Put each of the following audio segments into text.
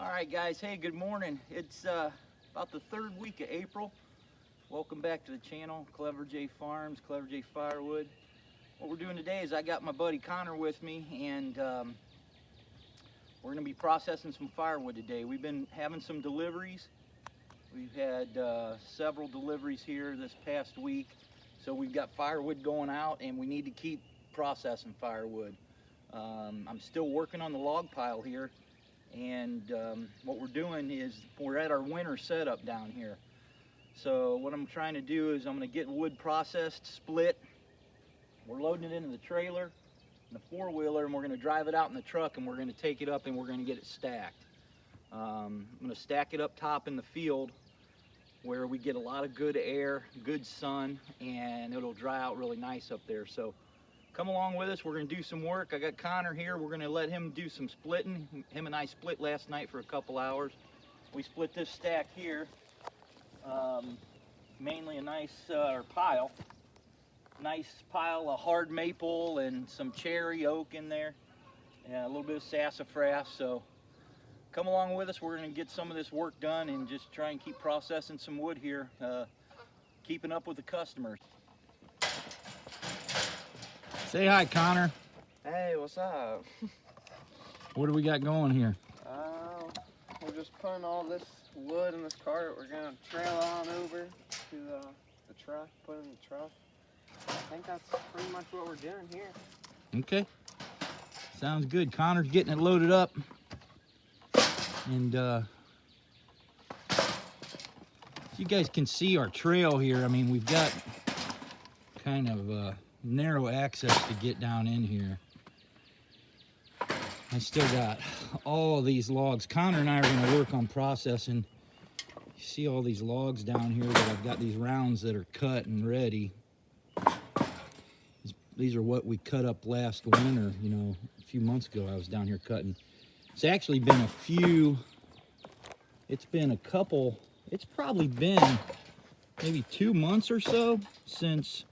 All right, guys. Hey, good morning. It's about the third week of April. Welcome back to the channel, Clever J Farms, Clever J Firewood. What we're doing today is I got my buddy Connor with me, and we're going to be processing some firewood today. We've been having some deliveries. We've had several deliveries here this past week, so we've got firewood going out, and we need to keep processing firewood. I'm still working on the log pile here. And what we're doing is we're at our winter setup down here. So what I'm trying to do is I'm going to get wood processed, split. We're loading it into the trailer, in the four-wheeler, and we're going to drive it out in the truck, and we're going to take it up and we're going to get it stacked. I'm going to stack it up top in the field where we get a lot of good air, good sun, and it'll dry out really nice up there. So come along with us. We're going to do some work. I got Connor here. We're going to let him do some splitting. Him and I split last night for a couple hours. We split this stack here, mainly a nice pile. Nice pile of hard maple and some cherry oak in there. And a little bit of sassafras. So come along with us. We're going to get some of this work done and just try and keep processing some wood here, keeping up with the customers. Say hi, Connor. Hey, what's up? What do we got going here? We're just putting all this wood in this cart. We're gonna trail on over to the truck, put it in the truck. I think that's pretty much what we're doing here. Okay. Sounds good. Connor's getting it loaded up. And as you guys can see our trail here, I mean, we've got kind of narrow access to get down in here. I still got all these logs. Connor and I are going to work on processing. You see all these logs down here that I've got these rounds that are cut and ready. These are what we cut up last winter, you know, a few months ago I was down here cutting. It's actually been it's probably been maybe 2 months or so since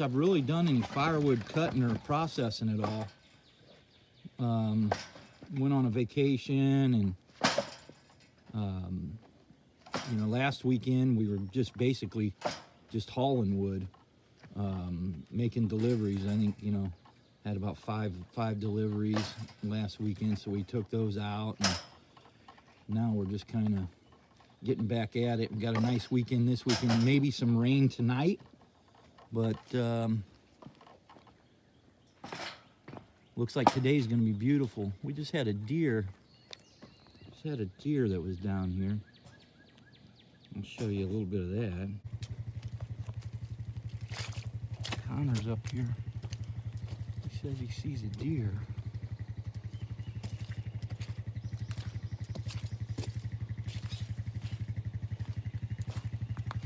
I've really done any firewood cutting or processing at all. Went on a vacation, and you know, last weekend we were basically just hauling wood, making deliveries. I think, you know, had about five deliveries last weekend, so we took those out, and now we're just kind of getting back at it. We got a nice weekend this weekend, maybe some rain tonight. But looks like today's going to be beautiful. We just had a deer. That was down here. I'll show you a little bit of that. Connor's up here. He says he sees a deer.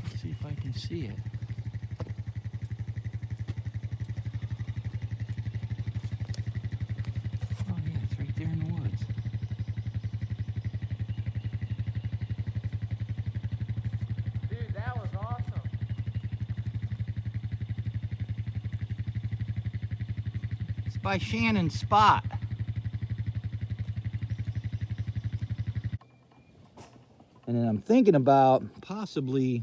Let's see if I can see it. In the woods. Dude, that was awesome. It's by Shannon's spot. And then I'm thinking about possibly,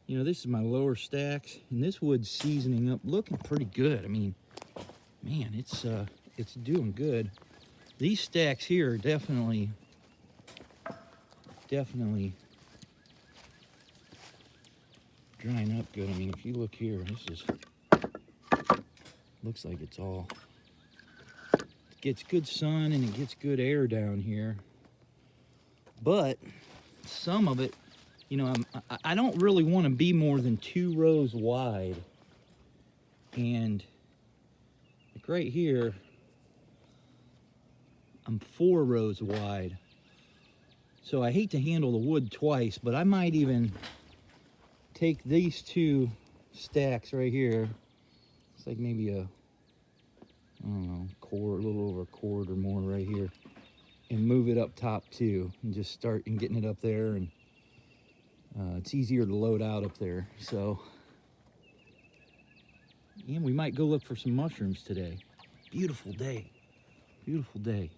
you know, this is my lower stacks, and this wood's seasoning up, looking pretty good. I mean, man, it's doing good. These stacks here are definitely drying up good. I mean, if you look here, looks like it gets good sun and it gets good air down here. But some of it, you know, I don't really want to be more than 2 rows wide. And like right here, I'm 4 rows wide. So I hate to handle the wood twice, but I might even take these 2 stacks right here. It's like maybe I don't know, a little over a cord or more right here, and move it up top too, and just start and getting it up there, and it's easier to load out up there. So, and we might go look for some mushrooms today. Beautiful day. Beautiful day.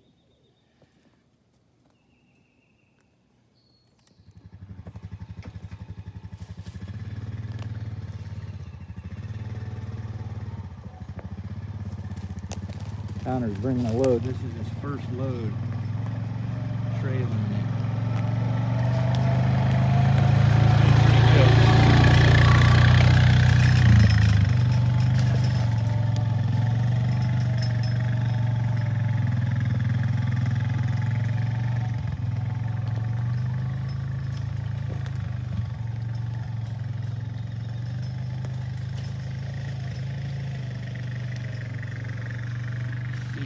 Connor's bringing a load. This is his first load trailing it.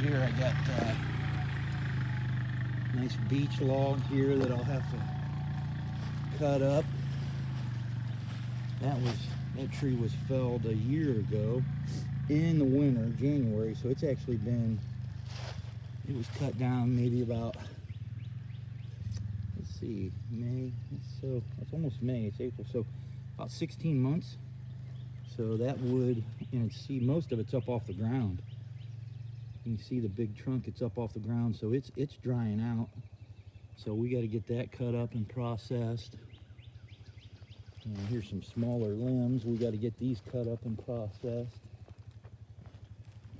Here I got a nice beech log here that I'll have to cut up. That tree was felled a year ago in the winter, January, so it's actually been, it was cut down maybe about, let's see, May, so it's almost May, it's April, so about 16 months. So that wood, and see, most of it's up off the ground. You see the big trunk, it's up off the ground, so it's drying out. So we got to get that cut up and processed. And here's some smaller limbs. We got to get these cut up and processed.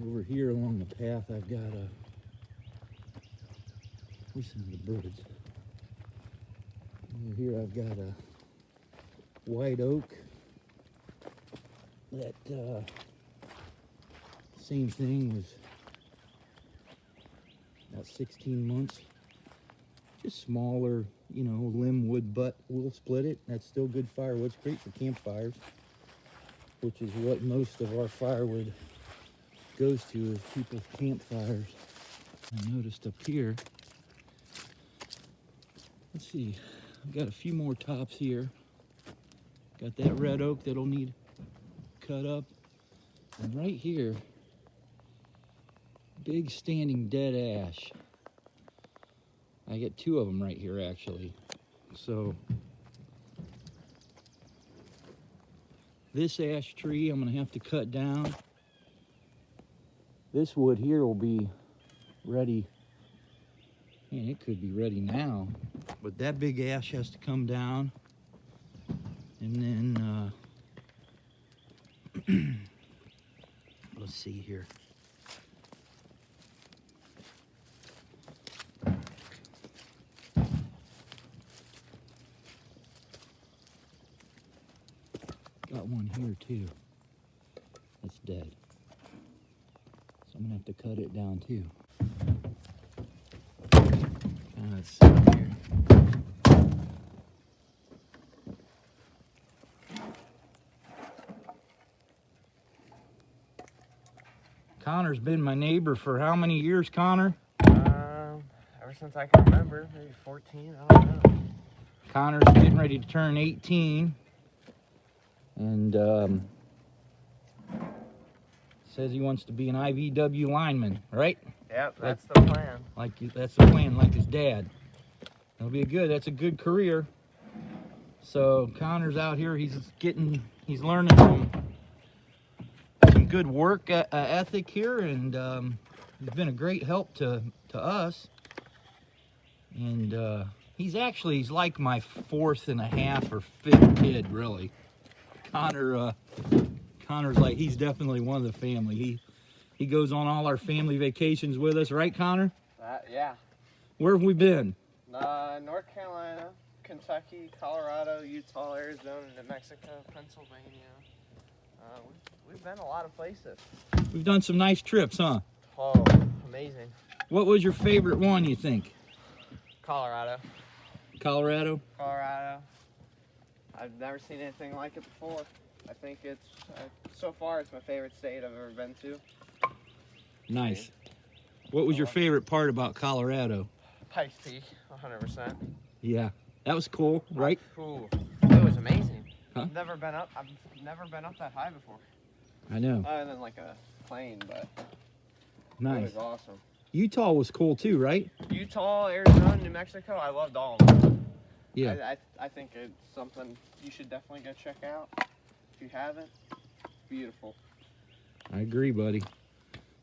Over here along the path, I've got a, where's some of the birds? Over here I've got a white oak that same thing was about 16 months. Just smaller, you know, limb wood, but we'll split it. That's still good firewood. It's great for campfires, which is what most of our firewood goes to, is people's campfires. I noticed up here, let's see, I've got a few more tops here. Got that red oak that'll need cut up. And right here, big standing dead ash. I get two of them right here actually. So this ash tree I'm gonna have to cut down. This wood here will be ready, and it could be ready now, but that big ash has to come down. And then let's see here. Got one here too. That's dead. So I'm gonna have to cut it down too. Let's see here. Connor's been my neighbor for how many years, Connor? Ever since I can remember, maybe 14, I don't know. Connor's getting ready to turn 18. And says he wants to be an IVW lineman, right? Yep, that's the plan. That's the plan, like his dad. That'll be that's a good career. So Connor's out here, he's learning some good work ethic here, and he's been a great help to us. And he's like my 4th and a half or 5th kid, really. Connor's like, he's definitely one of the family. He goes on all our family vacations with us, right, Connor? Yeah. Where have we been? North Carolina, Kentucky, Colorado, Utah, Arizona, New Mexico, Pennsylvania. We've been a lot of places. We've done some nice trips, huh? Oh, amazing. What was your favorite one, you think? Colorado. Colorado? Colorado. I've never seen anything like it before. I think it's, so far, it's my favorite state I've ever been to. Nice. What was your favorite part about Colorado? Pikes Peak, 100%. Yeah, that was cool, right? Cool. It was amazing. Huh? I've never been up that high before. I know. Other than like a plane, but Nice. it was awesome. Utah was cool too, right? Utah, Arizona, New Mexico, I loved all of them. Yeah. I think it's something you should definitely go check out. If you haven't, beautiful. I agree, buddy.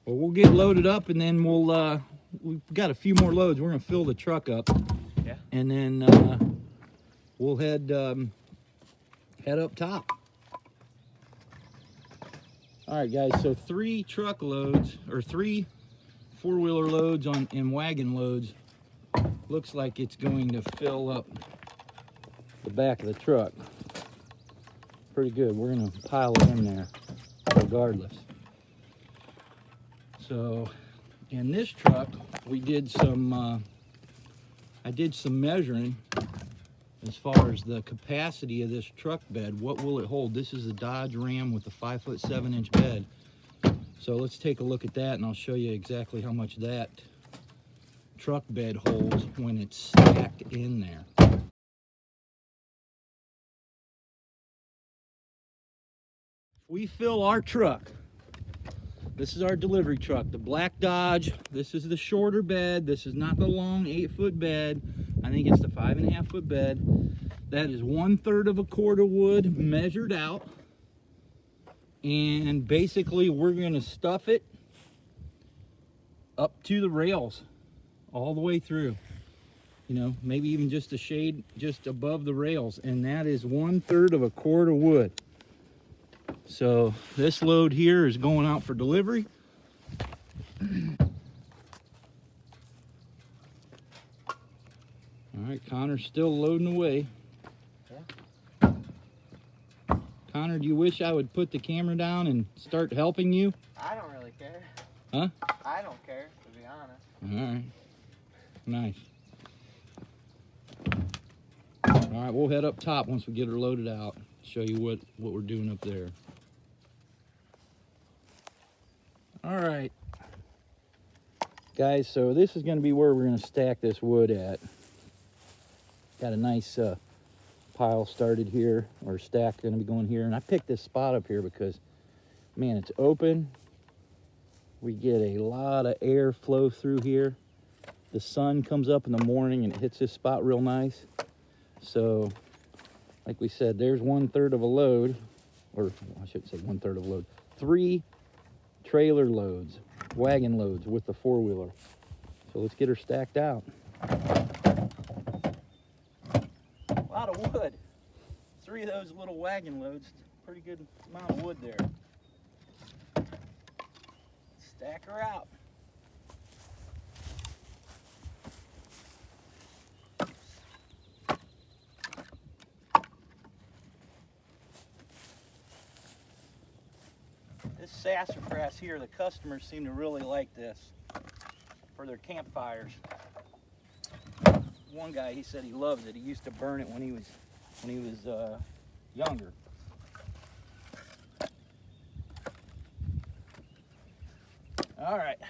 Well, we'll get loaded up, and then we've got a few more loads. We're gonna fill the truck up. Yeah. And then we'll head up top. All right, guys. So 3 truckloads, or 3 four-wheeler loads and wagon loads, looks like it's going to fill up the back of the truck. Pretty good. We're going to pile it in there regardless. So in this truck, we did some, I did some measuring as far as the capacity of this truck bed. What will it hold? This is a Dodge Ram with a 5'7" bed. So let's take a look at that, and I'll show you exactly how much that truck bed holds when it's stacked in there. We fill our truck. This is our delivery truck, the black Dodge. This is the shorter bed. This is not the long 8-foot bed. I think it's the 5.5-foot bed. That is 1/3 of a cord of wood measured out. And basically we're gonna stuff it up to the rails all the way through. You know, maybe even just a shade just above the rails. And that is 1/3 of a cord of wood. So this load here is going out for delivery. All right, Connor's still loading away. Yeah. Connor, do you wish I would put the camera down and start helping you? I don't really care. Huh? I don't care, to be honest. All right. Nice. All right, we'll head up top once we get her loaded out. Show you what we're doing up there. All right. Guys, so this is going to be where we're going to stack this wood at. Got a nice pile started here, or stack going to be going here. And I picked this spot up here because, man, it's open. We get a lot of air flow through here. The sun comes up in the morning and it hits this spot real nice. So, like we said, there's 1/3 of a load, or I shouldn't say 1/3 of a load. 3 trailer loads, wagon loads with the four-wheeler. So let's get her stacked out. A lot of wood. 3 of those little wagon loads. Pretty good amount of wood there. Stack her out. This sassafras here, the customers seem to really like this for their campfires. One guy, he said he loves it. He used to burn it when he was younger. All right.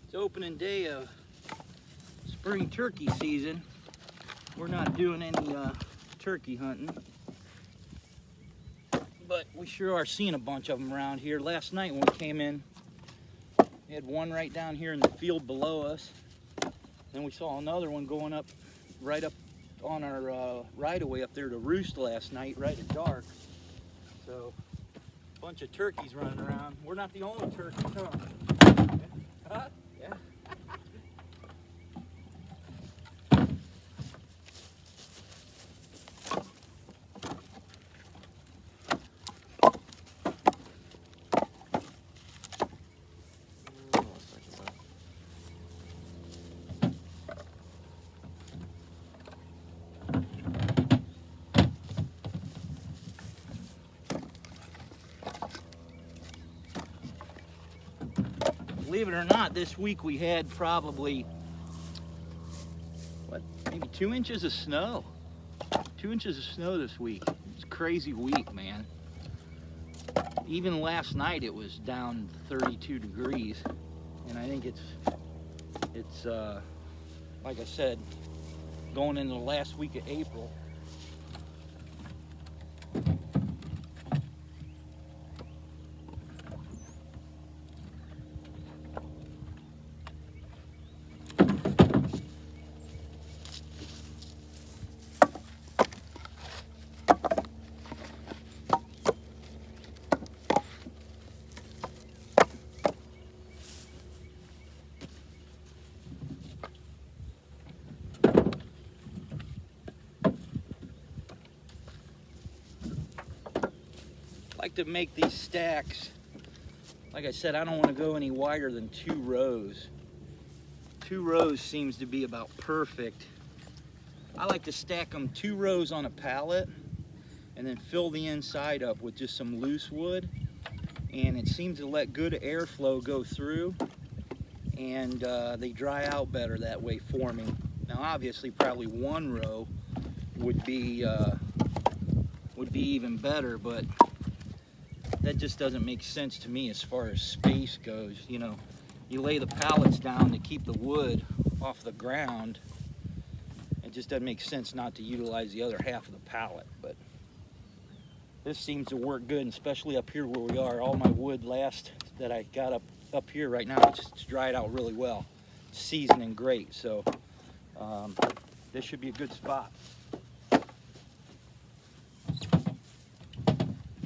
It's opening day of spring turkey season. We're not doing any turkey hunting, but we sure are seeing a bunch of them around here. Last night when we came in, we had one right down here in the field below us. Then we saw another one going up right up on our right-of-way up there to roost last night, right at dark. So, a bunch of turkeys running around. We're not the only turkeys, huh? Huh? Yeah. Believe it or not, this week we had probably, maybe 2 inches of snow. 2 inches of snow this week. It's a crazy week, man. Even last night it was down 32 degrees. And I think it's like I said, going into the last week of April. like to make these stacks. Like I said, I don't want to go any wider than 2 rows. 2 rows seems to be about perfect. I like to stack them 2 rows on a pallet and then fill the inside up with just some loose wood. And it seems to let good airflow go through, and they dry out better that way for me. Now obviously probably 1 row would be even better, but that just doesn't make sense to me as far as space goes. You know, you lay the pallets down to keep the wood off the ground. It just doesn't make sense not to utilize the other half of the pallet. But this seems to work good, and especially up here where we are. All my wood that I got up here right now, it's dried out really well. It's seasoning great, so this should be a good spot.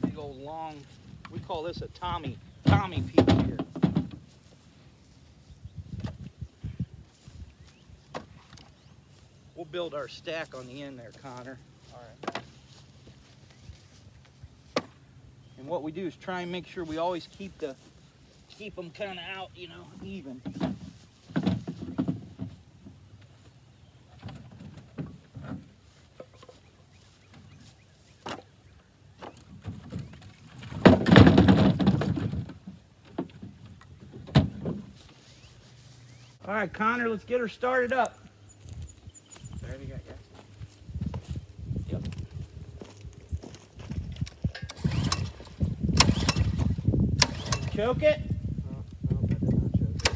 Big old long, we call this a Tommy piece here. We'll build our stack on the end there, Connor. All right. And what we do is try and make sure we always keep them kind of out, you know, even. All right, Connor, let's get her started up. Ready, got gas? Yep. Choke it. No, I did not choke it.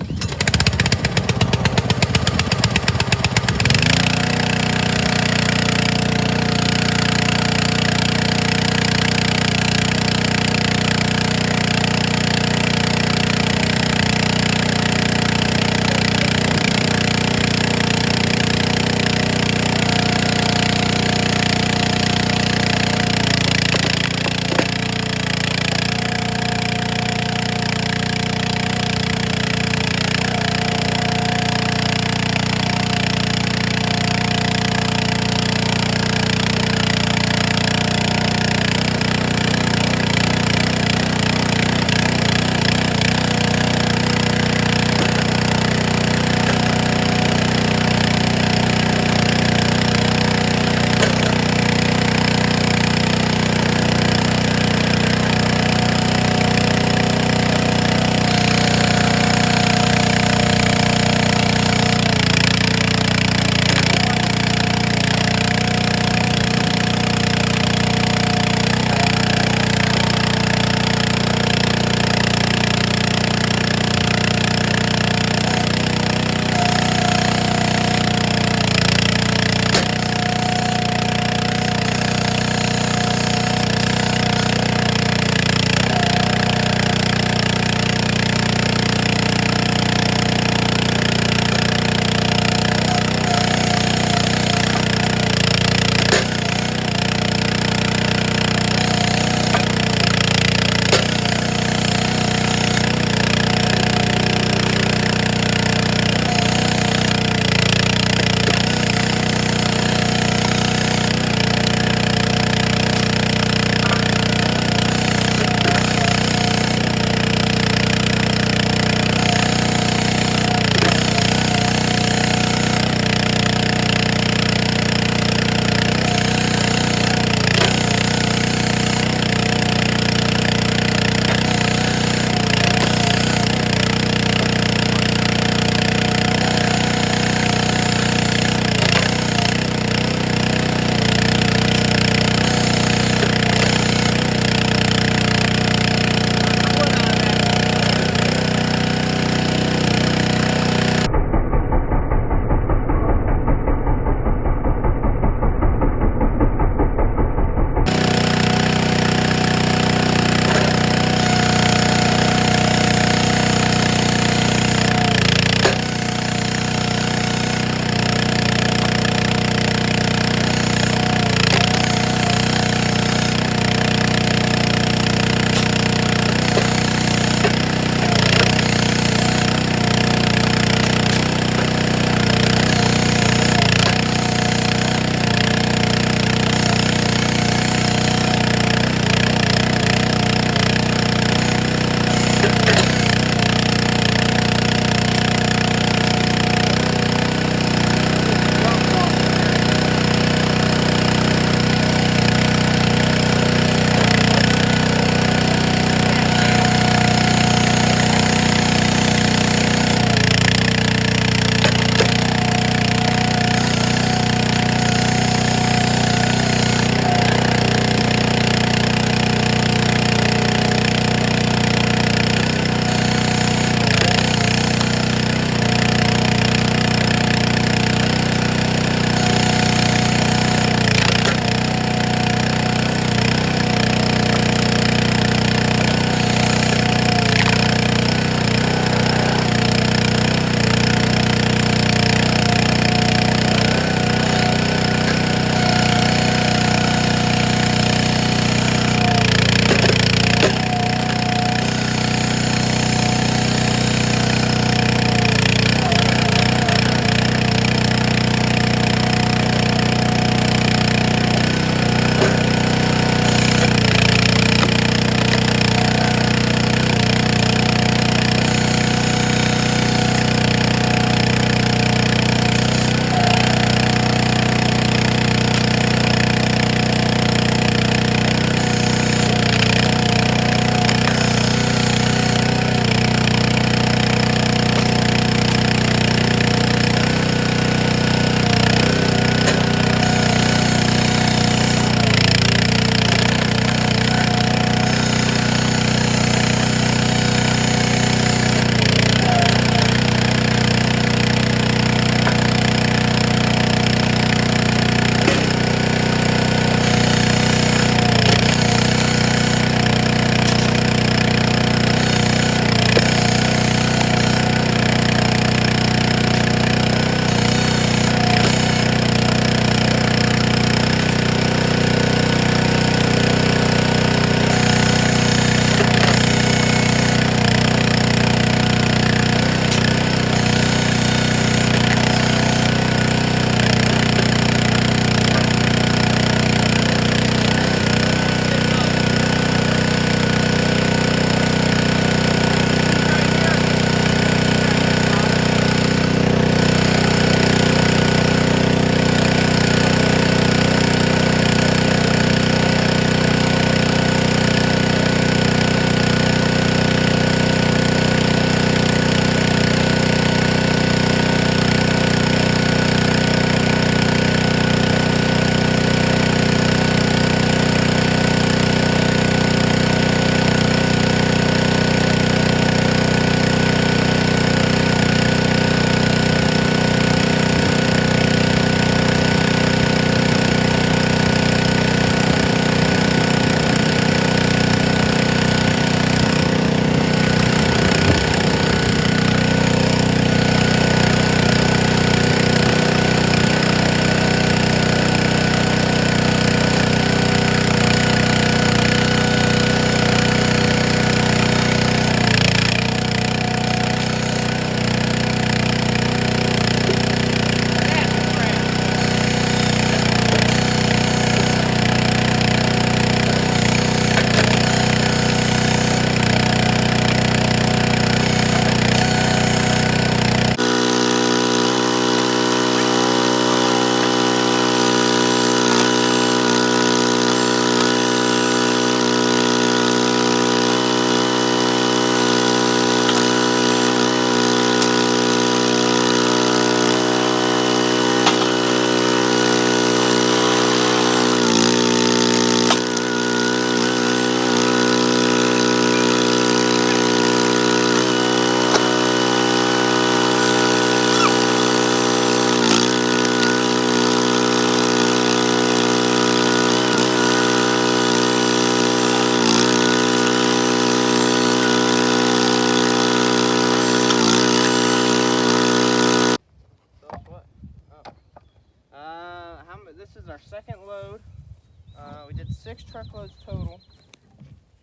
6 truckloads total.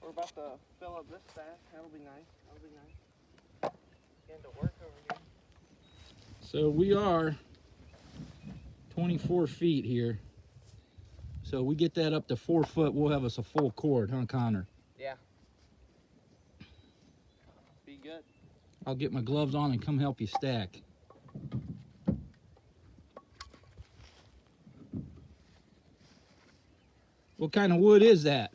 We're about to fill up this stack. That'll be nice. That'll be nice. Getting to work over here. So we are 24 feet here. So we get that up to 4 foot, we'll have us a full cord, huh, Connor? Yeah. Be good. I'll get my gloves on and come help you stack. What kind of wood is that?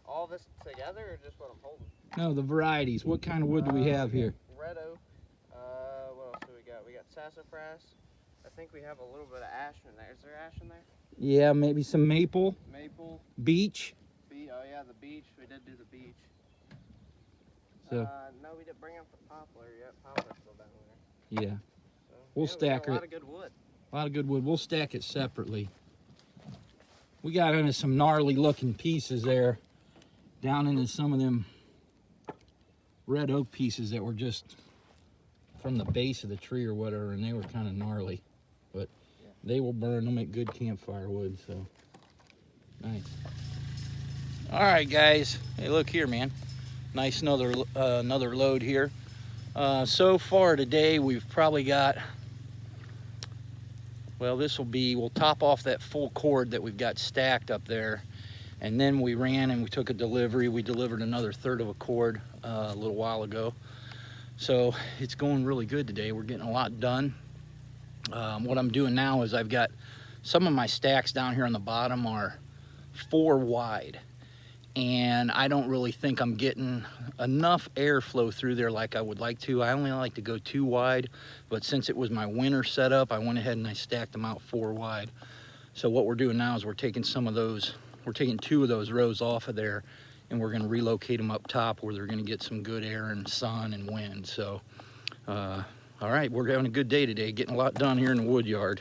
All this together or just what I'm holding? No, the varieties. What kind of wood do we have here? Red oak. What else do we got? We got sassafras. I think we have a little bit of ash in there. Is there ash in there? Yeah, maybe some maple. Maple. Beech. Oh yeah, the beech. We did do the beech. So. No, we didn't bring up the poplar yet. Poplar's still down there. Yeah. So, We'll yeah, stack we got a lot it. of good wood. A lot of good wood. We'll stack it separately. We got into some gnarly looking pieces there, down into some of them red oak pieces that were just from the base of the tree or whatever, and they were kind of gnarly. But they will burn. They'll make good campfire wood, so nice. All right, guys. Hey, look here, man. Nice another load here. So far today, we've probably got, well, we'll top off that full cord that we've got stacked up there. And then we ran and we took a delivery. We delivered another third of a cord a little while ago. So it's going really good today. We're getting a lot done. What I'm doing now is I've got some of my stacks down here on the bottom are 4 wide. And I don't really think I'm getting enough airflow through there like I would like to. I only like to go 2 wide, but since it was my winter setup, I went ahead and I stacked them out 4 wide. So what we're doing now is we're taking 2 of those rows off of there, and we're gonna relocate them up top where they're gonna get some good air and sun and wind. So, all right, we're having a good day today, getting a lot done here in the wood yard.